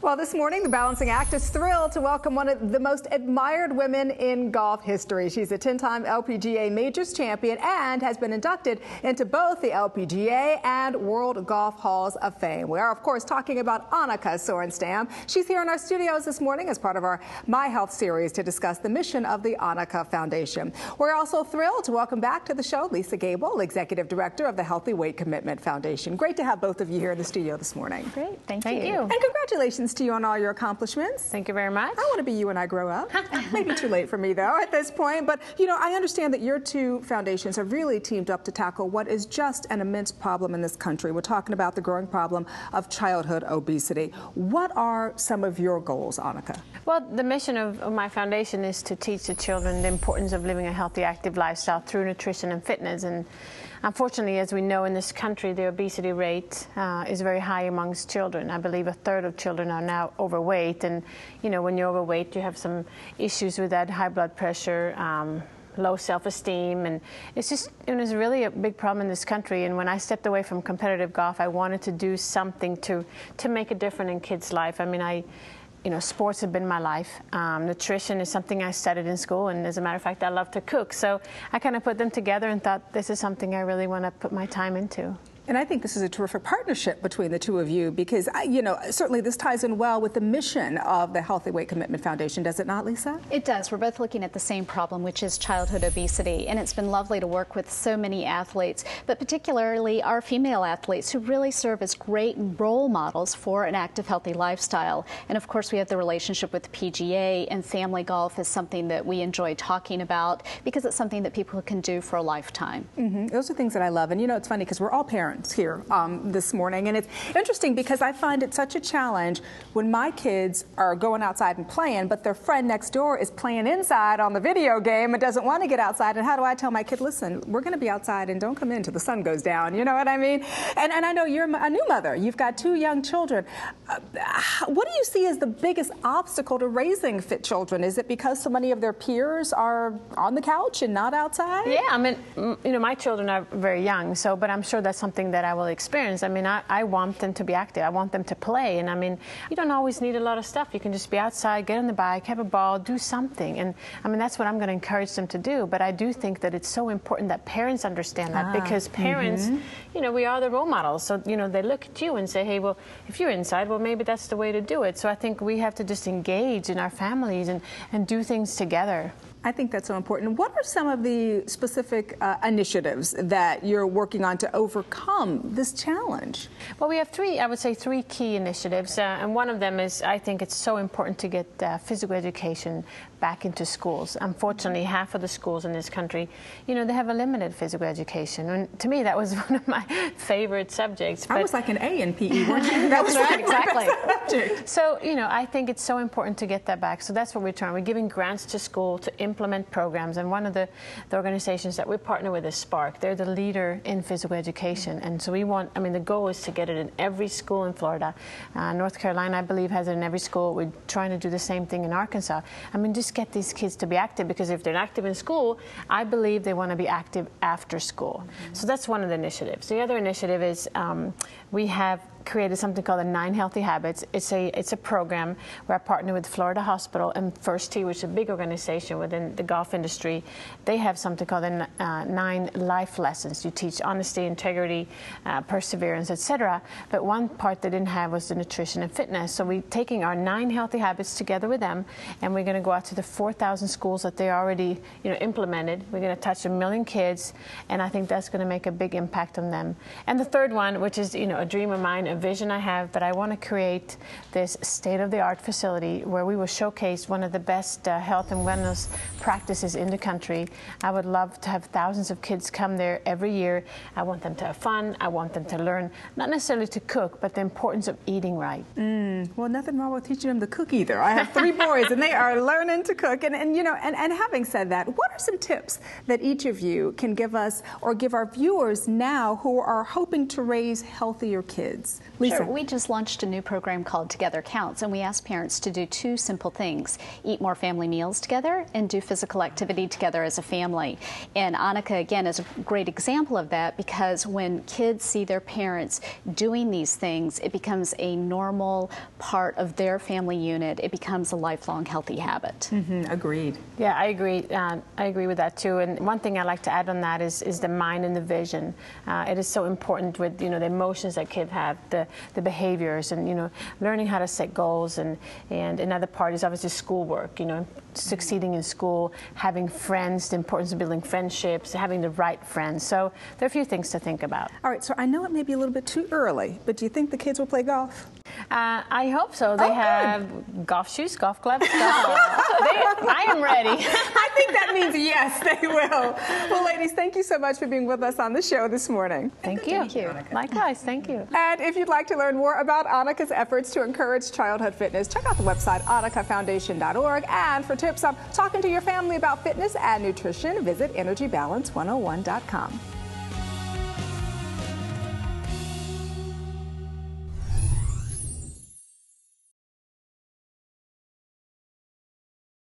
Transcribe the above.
Well, this morning, the Balancing Act is thrilled to welcome one of the most admired women in golf history. She's a 10-time LPGA Majors champion and has been inducted into both the LPGA and World Golf Halls of Fame. We are, of course, talking about Annika Sorenstam. She's here in our studios this morning as part of our My Health series to discuss the mission of the Annika Foundation. We're also thrilled to welcome back to the show Lisa Gable, Executive Director of the Healthy Weight Commitment Foundation. Great to have both of you here in the studio this morning. Great. Thank you. And congratulations to you on all your accomplishments. Thank you very much. I want to be you when I grow up. Maybe too late for me, though, at this point. But, you know, I understand that your two foundations have really teamed up to tackle what is just an immense problem in this country. We're talking about the growing problem of childhood obesity. What are some of your goals, Annika? Well, the mission of my foundation is to teach the children the importance of living a healthy, active lifestyle through nutrition and fitness. And unfortunately, as we know in this country, the obesity rate is very high amongst children. I believe a third of children are now overweight. And, you know, when you're overweight, you have some issues with that, high blood pressure, low self-esteem, and it was really a big problem in this country. And when I stepped away from competitive golf, I wanted to do something to make a difference in kids' life. I mean, you know, sports have been my life. Nutrition is something I studied in school, and as a matter of fact, I love to cook. So I kind of put them together and thought, this is something I really want to put my time into. And I think this is a terrific partnership between the two of you because, you know, certainly this ties in well with the mission of the Healthy Weight Commitment Foundation, does it not, Lisa? It does. We're both looking at the same problem, which is childhood obesity. And it's been lovely to work with so many athletes, but particularly our female athletes who really serve as great role models for an active, healthy lifestyle. And of course, we have the relationship with PGA, and family golf is something that we enjoy talking about because it's something that people can do for a lifetime. Those are things that I love. And, you know, it's funny because we're all parents here this morning, and it's interesting because I find it such a challenge when my kids are going outside and playing, but their friend next door is playing inside on the video game and doesn't want to get outside. And how do I tell my kid, listen, we're going to be outside and don't come in till the sun goes down, you know what I mean? And I know you're a new mother, you've got two young children. What do you see as the biggest obstacle to raising fit children? Is it because so many of their peers are on the couch and not outside? Yeah, I mean, you know, my children are very young, but I'm sure that's something that I will experience. I mean, I want them to be active. I want them to play. And I mean, you don't always need a lot of stuff. You can just be outside, get on the bike, have a ball, do something. And I mean, that's what I'm going to encourage them to do. But I do think that it's so important that parents understand that because parents, you know, we are the role models. So, you know, they look at you and say, hey, well, if you're inside, well, maybe that's the way to do it. So I think we have to just engage in our families and do things together. I think that's so important. What are some of the specific initiatives that you're working on to overcome this challenge? Well, we have I would say three key initiatives, and one of them is I think it's so important to get physical education back into schools. Unfortunately, half of the schools in this country, you know, they have a limited physical education. And to me, that was one of my favorite subjects. I was like an A in PE, weren't you? That was right, exactly. So, you know, I think it's so important to get that back. So that's what we're trying. We're giving grants to school to implement programs. And one of the organizations that we partner with is Spark. They're the leader in physical education. And so we want, I mean, the goal is to get it in every school in Florida. North Carolina, I believe, has it in every school. We're trying to do the same thing in Arkansas. I mean, just get these kids to be active, because if they're active in school, I believe they want to be active after school. So that's one of the initiatives. The other initiative is we have created something called the 9 Healthy Habits. It's a program where I partner with Florida Hospital and First Tee, which is a big organization within the golf industry. They have something called the 9 Life Lessons. You teach honesty, integrity, perseverance, etc. But one part they didn't have was the nutrition and fitness. So we're taking our 9 healthy habits together with them, and we're going to go out to the 4,000 schools that they already, you know, implemented. We're going to touch 1 million kids, and I think that's going to make a big impact on them. And the third one, which is, you know, a dream of mine, a vision I have, but I want to create this state-of-the-art facility where we will showcase one of the best health and wellness practices in the country. I would love to have thousands of kids come there every year. I want them to have fun. I want them to learn, not necessarily to cook, but the importance of eating right. Well, nothing wrong with teaching them to cook either. I have 3 boys, and they are learning to cook. And you know, and having said that, what are some tips that each of you can give us or give our viewers now who are hoping to raise healthier kids? fitness. Lisa. Sure. We just launched a new program called Together Counts, and we ask parents to do 2 simple things: eat more family meals together and do physical activity together as a family. And Annika, again, is a great example of that, because when kids see their parents doing these things, it becomes a normal part of their family unit. It becomes a lifelong healthy habit. Agreed. Yeah, I agree. I agree with that too. And one thing I like to add on that is the mind and the vision. It is so important with, you know, the emotions that kids have, the behaviors, and, you know, learning how to set goals, and another part is obviously schoolwork, you know, succeeding in school, having friends, the importance of building friendships, having the right friends. So there are a few things to think about. All right, so I know it may be a little bit too early, but do you think the kids will play golf? I hope so. They have golf shoes, golf clubs, I am ready. I think that means yes, they will. Well, ladies, thank you so much for being with us on the show this morning. Thank you. Likewise, thank you. And if you'd like to learn more about Annika's efforts to encourage childhood fitness, check out the website annikafoundation.org. And for tips on talking to your family about fitness and nutrition, visit energybalance101.com.